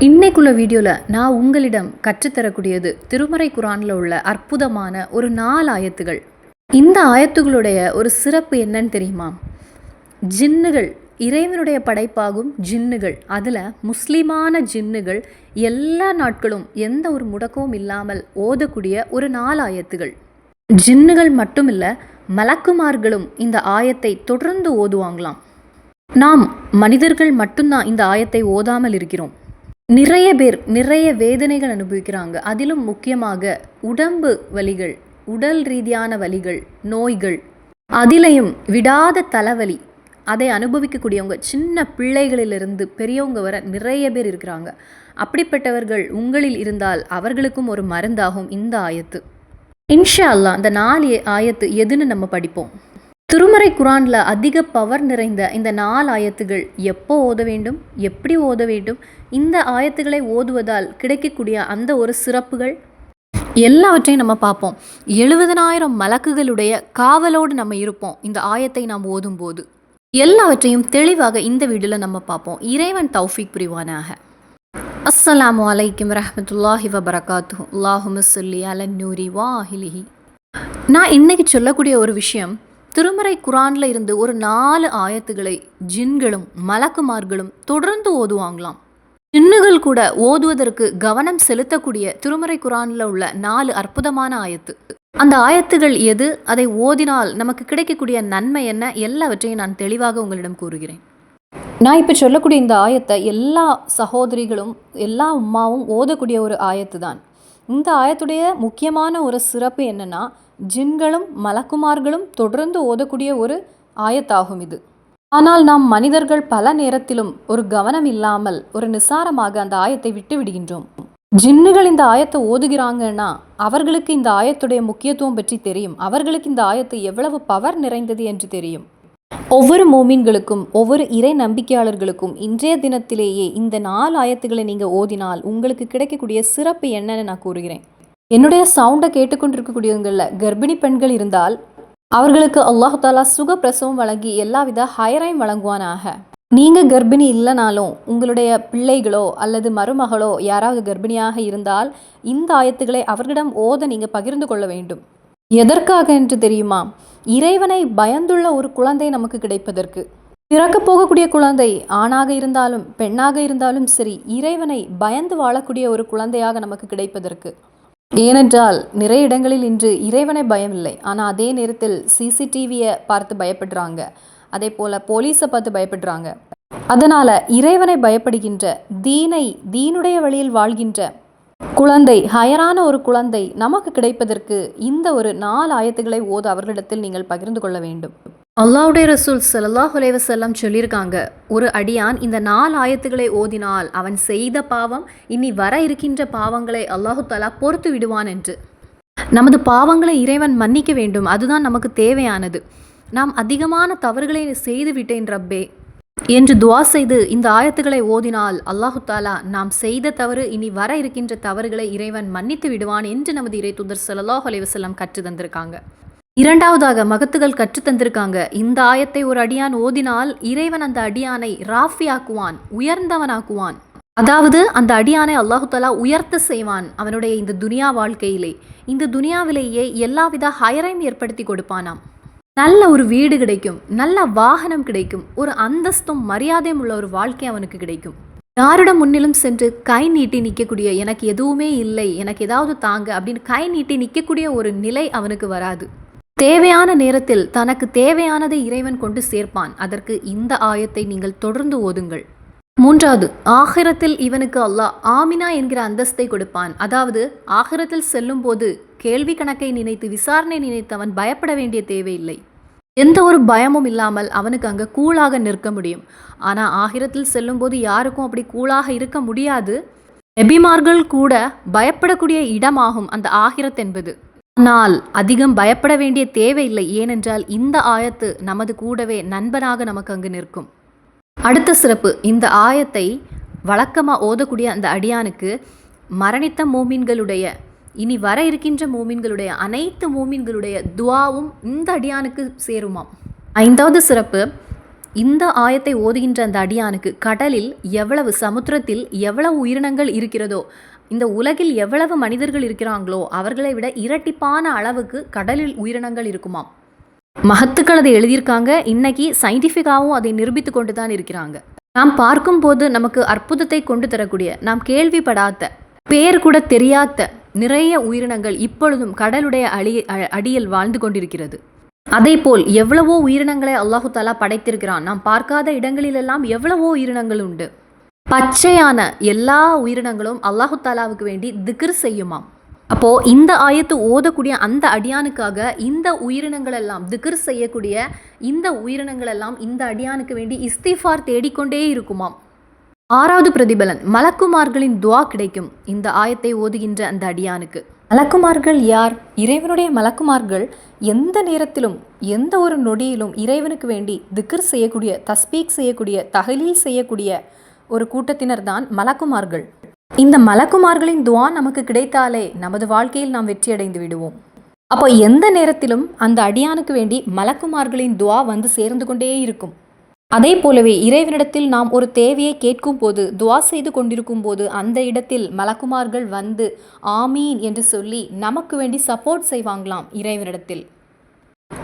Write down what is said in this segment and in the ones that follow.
இன்னைக்குள்ள வீடியோவில் நான் உங்களிடம் கற்றுத்தரக்கூடியது திருமறை குரானில் உள்ள அற்புதமான ஒரு 4 ஆயத்துகள். இந்த ஆயத்துகளுடைய ஒரு சிறப்பு என்னன்னு தெரியுமா? ஜின்னுகள், இறைவனுடைய படைப்பாகும் ஜின்னுகள், அதில் முஸ்லிமான ஜின்னுகள் எல்லா நாட்களும் எந்த ஒரு முடக்கமும் இல்லாமல் ஓதக்கூடிய ஒரு 4 ஆயத்துகள். ஜின்னுகள் மட்டும் இல்லை, மலக்குமார்களும் இந்த ஆயத்தை தொடர்ந்து ஓதுவாங்களாம். நாம் மனிதர்கள் மட்டும்தான் இந்த ஆயத்தை ஓதாமல் இருக்கிறோம். நிறைய பேர் நிறைய வேதனைகள் அனுபவிக்கிறாங்க. அதிலும் முக்கியமாக உடம்பு வலிகள், உடல் ரீதியான வலிகள், நோய்கள், அதிலையும் விடாத தலைவலி, அதை அனுபவிக்கக்கூடியவங்க சின்ன பிள்ளைகளிலிருந்து பெரியவங்க வர நிறைய பேர் இருக்கிறாங்க. அப்படிப்பட்டவர்கள் உங்களில் இருந்தால் அவர்களுக்கும் ஒரு மருந்தாகும் இந்த ஆயத்து. இன்ஷா அல்லாஹ் அந்த 4 ஆயத்து எதுன்னு நம்ம படிப்போம். திருமறை குரானில் அதிக பவர் நிறைந்த இந்த 4 ஆயத்துகள் எப்போ ஓத வேண்டும், எப்படி ஓத வேண்டும், இந்த ஆயத்துக்களை ஓதுவதால் கிடைக்கக்கூடிய அந்த ஒரு சிறப்புகள் எல்லாவற்றையும் நம்ம பார்ப்போம். 70,000 மலக்குகளுடைய காவலோடு நம்ம இருப்போம் இந்த ஆயத்தை நாம் ஓதும்போது. எல்லாவற்றையும் தெளிவாக இந்த வீடியோவில் நம்ம பார்ப்போம். இறைவன் தௌஃபீக் புரிவானாக. அஸ்ஸலாமு அலைக்கும் வரஹ்மத்துல்லாஹி வபரகாத்துஹு. அல்லாஹும்ம ஸல்லி அலன் நூரி வாஹிலிஹி. நான் இன்னைக்கு சொல்லக்கூடிய ஒரு விஷயம், திருமறை குரானில் இருந்து ஒரு 4 ஆயத்துகளை ஜின்களும் மலக்குமார்களும் தொடர்ந்து ஓதுவாங்களாம். ஜின்னுகள் கூட ஓதுவதற்கு கவனம் செலுத்தக்கூடிய திருமறை குரானில் உள்ள 4 அற்புதமான ஆயத்து. அந்த ஆயத்துகள் எது, அதை ஓதினால் நமக்கு கிடைக்கக்கூடிய நன்மை என்ன, எல்லாவற்றையும் நான் தெளிவாக உங்களிடம் கூறுகிறேன். நான் இப்போ சொல்லக்கூடிய இந்த ஆயத்தை எல்லா சகோதரிகளும் எல்லா உம்மாவும் ஓதக்கூடிய ஒரு ஆயத்து தான். இந்த ஆயத்துடைய முக்கியமான ஒரு சிறப்பு என்னென்னா, ஜின்களும் மலக்குமார்களும் தொடர்ந்து ஓதக்கூடிய ஒரு ஆயத்தாகும் இது. ஆனால் நாம் மனிதர்கள் பல நேரத்திலும் ஒரு கவனம் இல்லாமல் ஒரு நிசாரமாக அந்த ஆயத்தை விட்டு விடுகின்றோம். ஜின்னுகள் இந்த ஆயத்தை ஓதுகிறாங்கன்னா அவர்களுக்கு இந்த ஆயத்துடைய முக்கியத்துவம் பற்றி தெரியும். அவர்களுக்கு இந்த ஆயத்து எவ்வளவு பவர் நிறைந்தது என்று தெரியும். ஒவ்வொரு மோமீன்களுக்கும் ஒவ்வொரு இறை நம்பிக்கையாளர்களுக்கும் இன்றைய தினத்திலேயே இந்த 4 ஆயத்துக்களை நீங்கள் ஓதினால் உங்களுக்கு கிடைக்கக்கூடிய சிறப்பு என்னன்னு நான் கூறுகிறேன். என்னுடைய சவுண்டை கேட்டுக்கொண்டிருக்கக்கூடியவங்களில் கர்ப்பிணி பெண்கள் இருந்தால் அவர்களுக்கு அல்லாஹ் தாலா சுகப்பிரசவம் வழங்கி எல்லாவித ஹைரையும் வழங்குவானாக. நீங்கள் கர்ப்பிணி இல்லைனாலும் உங்களுடைய பிள்ளைகளோ அல்லது மருமகளோ யாராவது கர்ப்பிணியாக இருந்தால் இந்த ஆயத்துக்களை அவர்களிடம் ஓத நீங்கள் பகிர்ந்து கொள்ள வேண்டும். எதற்காக என்று தெரியுமா? இறைவனை பயந்துள்ள ஒரு குழந்தை நமக்கு கிடைப்பதற்கு. பிறக்க போகக்கூடிய குழந்தை ஆணாக இருந்தாலும் பெண்ணாக இருந்தாலும் சரி, இறைவனை பயந்து வாழக்கூடிய ஒரு குழந்தையாக நமக்கு கிடைப்பதற்கு. ஏனென்றால் நிறைய இடங்களில் இன்று இறைவனை பயம் இல்லை, ஆனால் அதே நேரத்தில் சிசிடிவியை பார்த்து பயப்படுறாங்க, அதே போல் போலீஸை பார்த்து பயப்படுறாங்க. அதனால் இறைவனை பயப்படுகின்ற தீனுடைய வழியில் வாழ்கின்ற குழந்தை, ஹயரான ஒரு குழந்தை நமக்கு கிடைப்பதற்கு இந்த ஒரு 4 ஆயத்துக்களை ஓத அவர்களிடத்தில் நீங்கள் பகிர்ந்து கொள்ள வேண்டும். அல்லாஹ்வுடைய ரசூல் ஸல்லல்லாஹு அலைஹி வஸல்லம் சொல்லியிருக்காங்க, ஒரு அடியான் இந்த 4 ஆயத்துக்களை ஓதினால் அவன் செய்த பாவம் இனி வர இருக்கின்ற பாவங்களை அல்லாஹு தஆலா பொறுத்து விடுவான் என்று. நமது பாவங்களை இறைவன் மன்னிக்க வேண்டும், அதுதான் நமக்கு தேவையானது. நாம் அதிகமான தவறுகளை செய்து விட்டேன் ரப்பே என்று துவா செய்து இந்த ஆயத்துக்களை ஓதினால் அல்லாஹு தாலா நாம் செய்த தவறு இனி வர இருக்கின்ற தவறுகளை இறைவன் மன்னித்து விடுவான் என்று நமது இறை தூதர் ஸல்லல்லாஹு அலைஹி வஸல்லம் கற்று தந்திருக்காங்க. இரண்டாவதாக மகத்துகள் கற்று தந்திருக்காங்க, இந்த ஆயத்தை ஒரு அடியான் ஓதினால் இறைவன் அந்த அடியானை ராஃபியாக்குவான், உயர்ந்தவனாக்குவான். அதாவது அந்த அடியானை அல்லாஹு தஆலா உயர்த்த செய்வான். அவனுடைய இந்த துனியா வாழ்க்கையிலே, இந்த துனியாவிலேயே எல்லாவித ஹைரையும் ஏற்படுத்தி கொடுப்பானாம். நல்ல ஒரு வீடு கிடைக்கும், நல்ல வாகனம் கிடைக்கும், ஒரு அந்தஸ்தும் மரியாதையும் உள்ள ஒரு வாழ்க்கை அவனுக்கு கிடைக்கும். யாரிடம் முன்னிலும் சென்று கை நீட்டி நிற்கக்கூடிய, எனக்கு எதுவுமே இல்லை, எனக்கு ஏதாவது தாங்க அப்படின்னு கை நீட்டி நிற்கக்கூடிய ஒரு நிலை அவனுக்கு வராது. தேவையான நேரத்தில் தனக்கு தேவையானதை இறைவன் கொண்டு சேர்ப்பான். அதற்கு இந்த ஆயத்தை நீங்கள் தொடர்ந்து ஓதுங்கள். மூன்றாவது, ஆகிரத்தில் இவனுக்கு அல்லாஹ் ஆமினா என்கிற அந்தஸ்தை கொடுப்பான். அதாவது ஆகிரத்தில் செல்லும் போது கேள்வி கணக்கை நினைத்து விசாரணை நினைத்து அவன் பயப்பட வேண்டிய தேவையில்லை. எந்த ஒரு பயமும் இல்லாமல் அவனுக்கு அங்கே கூலாக நிற்க முடியும். ஆனால் ஆகிரத்தில் செல்லும் போது யாருக்கும் அப்படி கூலாக இருக்க முடியாது. நபிமார்கள் கூட பயப்படக்கூடிய இடமாகும் அந்த ஆகிரத் என்பது. ஆனால் அதிகம் பயப்பட வேண்டிய தேவையில்லை, ஏனென்றால் இந்த ஆயத்து நமது கூடவே நண்பனாக நமக்கு அங்கு நிற்கும். அடுத்த சிறப்பு, இந்த ஆயத்தை வழக்கமாக ஓதக்கூடிய அந்த அடியானுக்கு மரணித்த மூமின்களுடைய, இனி வர இருக்கின்ற மூமின்களுடைய, அனைத்து மூமின்களுடைய துவாவும் இந்த அடியானுக்கு சேருமாம். 5வது சிறப்பு, இந்த ஆயத்தை ஓதுகின்ற அந்த அடியானுக்கு கடலில் எவ்வளவு, சமுத்திரத்தில் எவ்வளவு உயிரினங்கள் இருக்கிறதோ, இந்த உலகில் எவ்வளவு மனிதர்கள் இருக்கிறாங்களோ அவர்களை விட இரட்டிப்பான அளவுக்கு கடலில் உயிரினங்கள் இருக்குமாம். மகத்துக்கள் அதை எழுதியிருக்காங்க. இன்னைக்கு சயின்டிஃபிக்காகவும் அதை நிரூபித்து கொண்டு தான் இருக்கிறாங்க. நாம் பார்க்கும்போது நமக்கு அற்புதத்தை கொண்டு தரக்கூடிய, நாம் கேள்விப்படாத, பேர் கூட தெரியாத நிறைய உயிரினங்கள் இப்பொழுதும் கடலுடைய அடியில் வாழ்ந்து கொண்டிருக்கிறது. அதேபோல் எவ்வளவோ உயிரினங்களை அல்லாஹு தாலா படைத்திருக்கிறான். நாம் பார்க்காத இடங்களிலெல்லாம் எவ்வளவோ உயிரினங்கள் உண்டு. பச்சையான எல்லா உயிரினங்களும் அல்லாஹு தாலாவுக்கு வேண்டி திக்ர் செய்யுமாம். அப்போ இந்த ஆயத்து ஓதக்கூடிய அந்த அடியானுக்காக இந்த உயிரினங்கள் எல்லாம், திக்ர் செய்யக்கூடிய இந்த உயிரினங்கள் எல்லாம் இந்த அடியானுக்கு வேண்டி இஸ்திஃபார் தேடிக்கொண்டே இருக்குமாம். 6வது பிரதிபலன், மலக்குமார்களின் துவா கிடைக்கும் இந்த ஆயத்தை ஓதுகின்ற அந்த அடியானுக்கு. மலக்குமார்கள் யார்? இறைவனுடைய மலக்குமார்கள் எந்த நேரத்திலும் எந்த ஒரு நொடியிலும் இறைவனுக்கு வேண்டி திக்ர் செய்யக்கூடிய, தஸ்பீக் செய்யக்கூடிய, தஹ்லீல் செய்யக்கூடிய ஒரு கூட்டத்தினர் தான் மலக்குமார்கள். இந்த மலக்குமார்களின் துவா நமக்கு கிடைத்தாலே நமது வாழ்க்கையில் நாம் வெற்றியடைந்து விடுவோம். அப்போ எந்த நேரத்திலும் அந்த அடியானுக்கு வேண்டி மலக்குமார்களின் துவா வந்து சேர்ந்து கொண்டே இருக்கும். அதே போலவே இறைவனிடத்தில் நாம் ஒரு தேவையை கேட்கும் போது, துவா செய்து கொண்டிருக்கும் போது அந்த இடத்தில் மலக்குமார்கள் வந்து ஆமீன் என்று சொல்லி நமக்கு வேண்டி சப்போர்ட் செய்வாங்களாம் இறைவனிடத்தில்.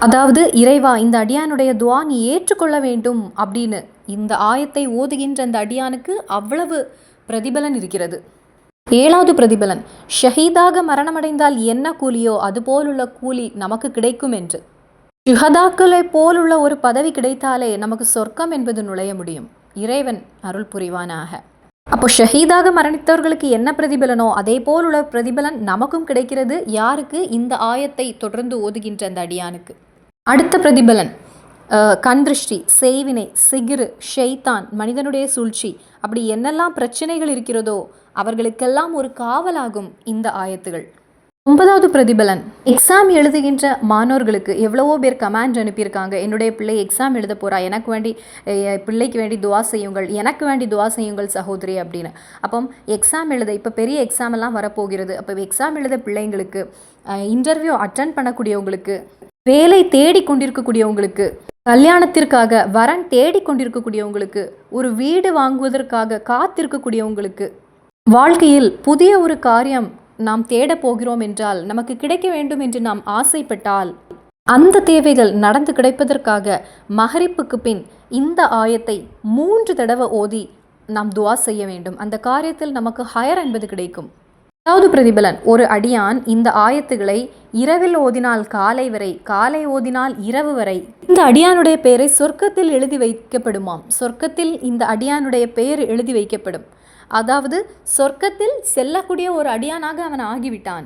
அதாவது, இறைவா இந்த அடியானுடைய துவா நீ ஏற்றுக்கொள்ள வேண்டும் அப்படின்னு இந்த ஆயத்தை ஓதுகின்ற அந்த அடியானுக்கு அவ்வளவு பிரதிபலன் இருக்கிறது. 7வது பிரதிபலன், ஷஹீதாக மரணமடைந்தால் என்ன கூலியோ அதுபோலுள்ள கூலி நமக்கு கிடைக்கும் என்று. ஷுஹதாக்களை போலுள்ள ஒரு பதவி கிடைத்தாலே நமக்கு சொர்க்கம் என்பது நுழைய முடியும். இறைவன் அருள் புரிவானாக. அப்போ ஷஹீதாக மரணித்தவர்களுக்கு என்ன பிரதிபலனோ அதே போலுள்ள பிரதிபலன் நமக்கும் கிடைக்கிறது. யாருக்கு? இந்த ஆயத்தை தொடர்ந்து ஓதுகின்ற அந்த அடியானுக்கு. அடுத்த பிரதிபலன், கண் திருஷ்டி, செய்வினை, சிகிரு, ஷைத்தான், மனிதனுடைய சூழ்ச்சி, அப்படி என்னெல்லாம் பிரச்சனைகள் இருக்கிறதோ அவர்களுக்கெல்லாம் ஒரு காவலாகும் இந்த ஆயத்துகள். 9வது பிரதிபலன், எக்ஸாம் எழுதுகின்ற மாணவர்களுக்கு எவ்வளவோ பேர் கமெண்ட் அனுப்பியிருக்காங்க. என்னுடைய பிள்ளை எக்ஸாம் எழுத போகிறா, எனக்கு வேண்டி பிள்ளைக்கு வேண்டி துவா செய்யுங்கள், எனக்கு வேண்டி துவா செய்யுங்கள் சகோதரி அப்படின்னு. அப்போ எக்ஸாம் எழுத, இப்போ பெரிய எக்ஸாம் எல்லாம் வரப்போகிறது. அப்போ எக்ஸாம் எழுத பிள்ளைங்களுக்கு, இன்டர்வியூ அட்டென்ட் பண்ணக்கூடியவங்களுக்கு, வேலை தேடி கொண்டிருக்கக்கூடியவங்களுக்கு, கல்யாணத்திற்காக வரன் தேடி கொண்டிருக்கக்கூடியவங்களுக்கு, ஒரு வீடு வாங்குவதற்காக காத்திருக்கக்கூடியவங்களுக்கு, வாழ்க்கையில் புதிய ஒரு காரியம் நாம் தேட போகிறோம் என்றால், நமக்கு கிடைக்க வேண்டும் என்று நாம் ஆசைப்பட்டால், அந்த தேவைகள் நடந்து கிடைப்பதற்காக மஹரிப்புக்கு பின் இந்த ஆயத்தை 3 தடவை ஓதி நாம் துவா செய்ய வேண்டும். அந்த காரியத்தில் நமக்கு ஹயர் என்பது கிடைக்கும். 10வது பிரதிபலன், ஒரு அடியான் இந்த ஆயத்துகளை இரவில் ஓதினால் காலை வரை, காலை ஓதினால் இரவு வரை இந்த அடியானுடைய பெயரை சொர்க்கத்தில் எழுதி வைக்கப்படுமாம். சொர்க்கத்தில் இந்த அடியானுடைய பெயர் எழுதி வைக்கப்படும். அதாவது சொர்க்கத்தில் செல்லக்கூடிய ஒரு அடியானாக அவன் ஆகிவிட்டான்.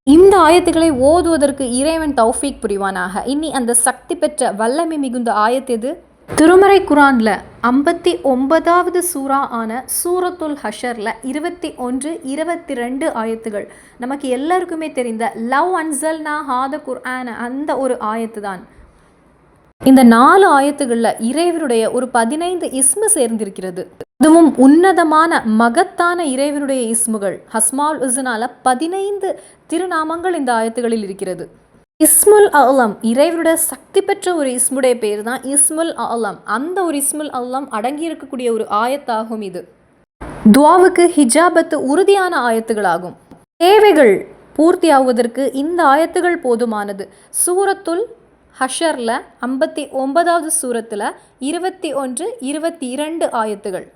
இந்த ஆயத்துக்களை ஓதுவதற்கு இறைவன் தௌஃபீக் புரிவானாக. இனி அந்த சக்தி பெற்ற வல்லமை மிகுந்த ஆயத் எது? திருமறை குரான்ல 59வது சூரா ஆன சூரத்துல் ஹஷர்ல 21, 22 ஆயத்துகள். நமக்கு எல்லாருக்குமே தெரிந்த லவ் அன்சல்னா ஹாத குர்ஆன், அந்த ஒரு ஆயத்து தான். இந்த 4 ஆயத்துகளில் இறைவனுடைய ஒரு 15 இஸ்மு சேர்ந்திருக்கிறது. அதுவும் உன்னதமான மகத்தான இறைவனுடைய இஸ்முகள், ஹஸ்மால் உஸ்னால 15 திருநாமங்கள் இந்த ஆயத்துகளில் இருக்கிறது. இஸ்முல் அலம், இறைவனுடைய சக்தி பெற்ற ஒரு இஸ்முடைய பேர் தான் இஸ்முல் அலம். அந்த ஒரு இஸ்முல் அலம் அடங்கி இருக்கக்கூடிய ஒரு ஆயத்தாகும் இது. துவாவுக்கு ஹிஜாபத்து உறுதியான ஆயத்துகளாகும். தேவைகள் பூர்த்தி ஆகுவதற்கு இந்த ஆயத்துகள் போதுமானது. சூரத்துல் ஹஷர்ல 59வது சூரத்தில் 21, 22 ஆயத்துகள்.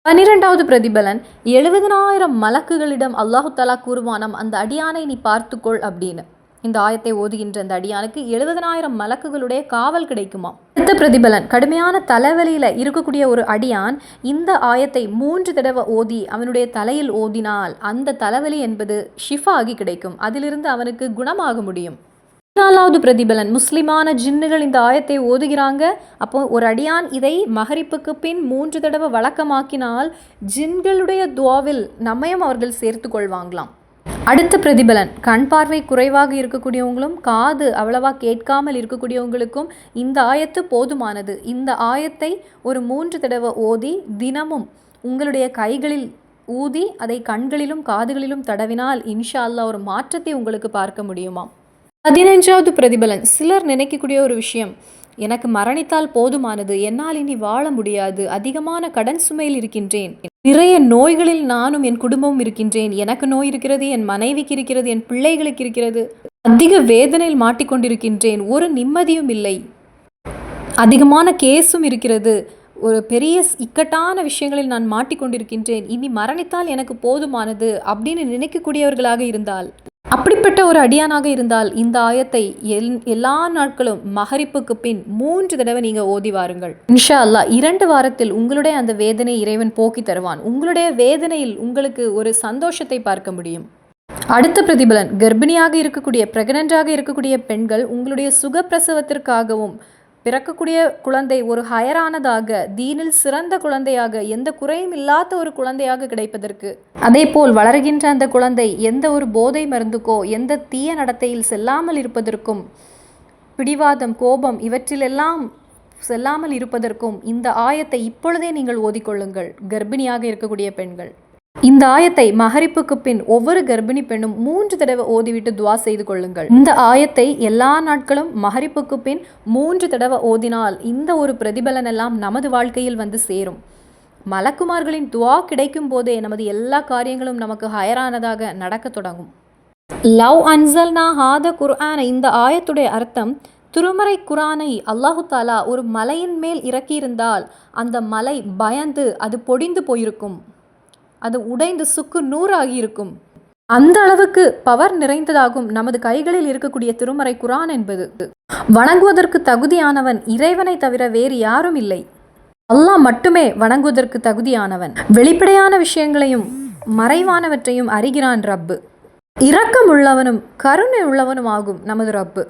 12வது பிரதிபலன், 70,000 மலக்குகளிடம் அல்லாஹு தஆலா கூறுவானாம், அந்த அடியானை நீ பார்த்துக்கொள் அப்படின்னு. இந்த ஆயத்தை ஓதுகின்ற அந்த அடியானுக்கு 70,000 மலக்குகளுடைய காவல் கிடைக்குமா. அடுத்த பிரதிபலன், கடுமையான தலைவலியில் இருக்கக்கூடிய ஒரு அடியான் இந்த ஆயத்தை 3 தடவை ஓதி அவனுடைய தலையில் ஓதினால் அந்த தலைவலி என்பது ஷிஃபா ஆகி கிடைக்கும். அதிலிருந்து அவனுக்கு குணமாக முடியும். 14வது பிரதிபலன், முஸ்லிமான ஜின்னுகள் இந்த ஆயத்தை ஓதுகிறாங்க. அப்போ ஒரு அடியான் இதை மஹரிப்புக்கு பின் 3 தடவை வழக்கமாக்கினால் ஜின்களுடைய துவாவில் நம்மையும் அவர்கள் சேர்த்து கொள்வாங்களாம். அடுத்த பிரதிபலன், கண் பார்வை குறைவாக இருக்கக்கூடியவங்களும் காது அவ்வளவா கேட்காமல் இருக்கக்கூடியவங்களுக்கும் இந்த ஆயத்து போதுமானது. இந்த ஆயத்தை ஒரு 3 தடவை ஓதி தினமும் உங்களுடைய கைகளில் ஊதி அதை கண்களிலும் காதுகளிலும் தடவினால் இன்ஷா அல்லாஹ் ஒரு மாற்றத்தை உங்களுக்கு பார்க்க முடியுமா. 15வது பிரதிபலன், சிலர் நினைக்கக்கூடிய ஒரு விஷயம், எனக்கு மரணித்தால் போதுமானது, என்னால் இனி வாழ முடியாது, அதிகமான கடன் சுமையில் இருக்கின்றேன், நிறைய நோய்களில் நானும் என் குடும்பமும் இருக்கின்றேன், எனக்கு நோய் இருக்கிறது, என் மனைவிக்கு இருக்கிறது, என் பிள்ளைகளுக்கு இருக்கிறது, அதிக வேதனையில் மாட்டிக்கொண்டிருக்கின்றேன், ஒரு நிம்மதியும் இல்லை, அதிகமான கேஸும் இருக்கிறது, ஒரு பெரிய இக்கட்டான விஷயங்களில் நான் மாட்டிக்கொண்டிருக்கின்றேன், இனி மரணித்தால் எனக்கு போதுமானது அப்படின்னு நினைக்கக்கூடியவர்களாக இருந்தால், அப்படிப்பட்ட ஒரு அடியானாக இருந்தால் இந்த ஆயத்தை எல்லா நாட்களும் மகரிப்புக்கு பின் 3 தடவை நீங்கள் ஓதி வாருங்கள். இன்ஷா அல்லாஹ் 2 வாரத்தில் உங்களுடைய அந்த வேதனை இறைவன் போக்கி தருவான். உங்களுடைய வேதனையில் உங்களுக்கு ஒரு சந்தோஷத்தை பார்க்க முடியும். அடுத்த பிரதிபலன், கர்ப்பிணியாக இருக்கக்கூடிய பிரெக்னண்டாக இருக்கக்கூடிய பெண்கள் உங்களுடைய சுகப்பிரசவத்திற்காகவும் பிறக்கக்கூடிய குழந்தை ஒரு ஹயரானதாக, தீனில் சிறந்த குழந்தையாக, எந்த குறையும் இல்லாத ஒரு குழந்தையாக கிடைப்பதற்கு, அதே போல் வளர்கின்ற அந்த குழந்தை எந்த ஒரு போதை மருந்துக்கோ எந்த தீய நடத்தையில் செல்லாமல் இருப்பதற்கும், பிடிவாதம் கோபம் இவற்றிலெல்லாம் செல்லாமல் இருப்பதற்கும் இந்த ஆயத்தை இப்பொழுதே நீங்கள் ஓதிக்கொள்ளுங்கள். கர்ப்பிணியாக இருக்கக்கூடிய பெண்கள் இந்த ஆயத்தை மகரிப்புக்கு பின் ஒவ்வொரு கர்ப்பிணி பெண்ணும் 3 தடவை ஓதிவிட்டு துவா செய்து கொள்ளுங்கள். இந்த ஆயத்தை எல்லா நாட்களும் மகரிப்புக்கு பின் 3 தடவை ஓதினால் இந்த ஒரு பிரதிபலன் எல்லாம் நமது வாழ்க்கையில் வந்து சேரும். மலக்குமார்களின் துவா கிடைக்கும் போதே நமது எல்லா காரியங்களும் நமக்கு ஹயரானதாக நடக்க தொடங்கும். லவ் அன்சல்னா ஹாத குர்ஆன, இந்த ஆயத்துடைய அர்த்தம், திருமறை குரானை அல்லாஹு தாலா ஒரு மலையின் மேல் இறக்கியிருந்தால் அந்த மலை பயந்து அது பொடிந்து போயிருக்கும், அது உடைந்து சுக்கு நூறாகி இருக்கும். அந்த அளவுக்கு பவர் நிறைந்ததாகும் நமது கைகளில் இருக்கக்கூடிய திருமறை குரான் என்பது. வணங்குவதற்கு தகுதியானவன் இறைவனை தவிர வேறு யாரும் இல்லை. அல்லாஹ் மட்டுமே வணங்குவதற்கு தகுதியானவன். வெளிப்படையான விஷயங்களையும் மறைவானவற்றையும் அறிகிறான் ரப்பு. இரக்கம் உள்ளவனும் கருணை உள்ளவனும் ஆகும் நமது ரப்பு.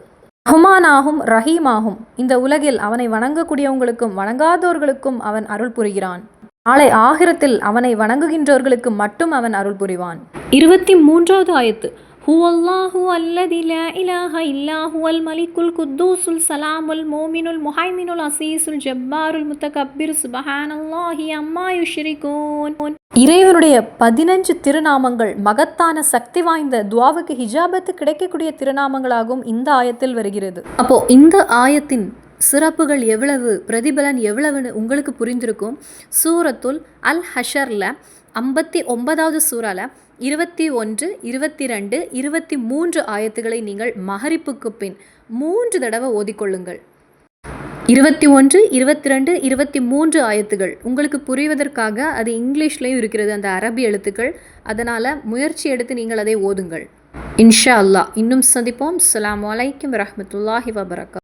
ரஹ்மானாகும் ரஹீமாகும். இந்த உலகில் அவனை வணங்கக்கூடியவங்களுக்கும் வணங்காதோர்களுக்கும் அவன் அருள் புரிகிறான். நாளை ஆகிரத்தில் அவனை வணங்குகின்றவர்களுக்கு மட்டும் அவன் அருள் புரிவான். 23வது ஆயத்து, ஹுவல்லாஹு அல்லதி லா இலாஹ இல்லா ஹுவல் மலிக்குல் குத்தூசுல் சலாமுல் மோமினுல் முஹைமினுல் அசீசுல் ஜப்பாருல் முத்தகப்பிர் சுப்ஹானல்லாஹி அம்மா யுஷ்ரிகூன். இறைவனுடைய 15 திருநாமங்கள் மகத்தான சக்தி வாய்ந்த துஆவுக்கு ஹிஜாபத்து கிடைக்கக்கூடிய திருநாமங்களாகவும் இந்த ஆயத்தில் வருகிறது. அப்போ இந்த ஆயத்தின் சிறப்புகள் எவ்வளவு, பிரதிபலன் எவ்வளவுன்னு உங்களுக்கு புரிந்திருக்கும். சூரத்துல் அல் ஹஷரில் 59வது சூறாவில் 21, 22, 23 ஆயத்துக்களை நீங்கள் மகரிப்புக்கு பின் 3 தடவை ஓதிக்கொள்ளுங்கள். 21, 22, 23 ஆயத்துகள் உங்களுக்கு புரிவதற்காக அது இங்கிலீஷ்லேயும் இருக்கிறது, அந்த அரபி எழுத்துக்கள். அதனால் முயற்சி எடுத்து நீங்கள் அதை ஓதுங்கள். இன்ஷா அல்லாஹ். இன்னும் சந்திப்போம். அஸ்ஸலாமு அலைக்கும் வரஹ்மத்துல்லாஹி வபரகாத்துஹு.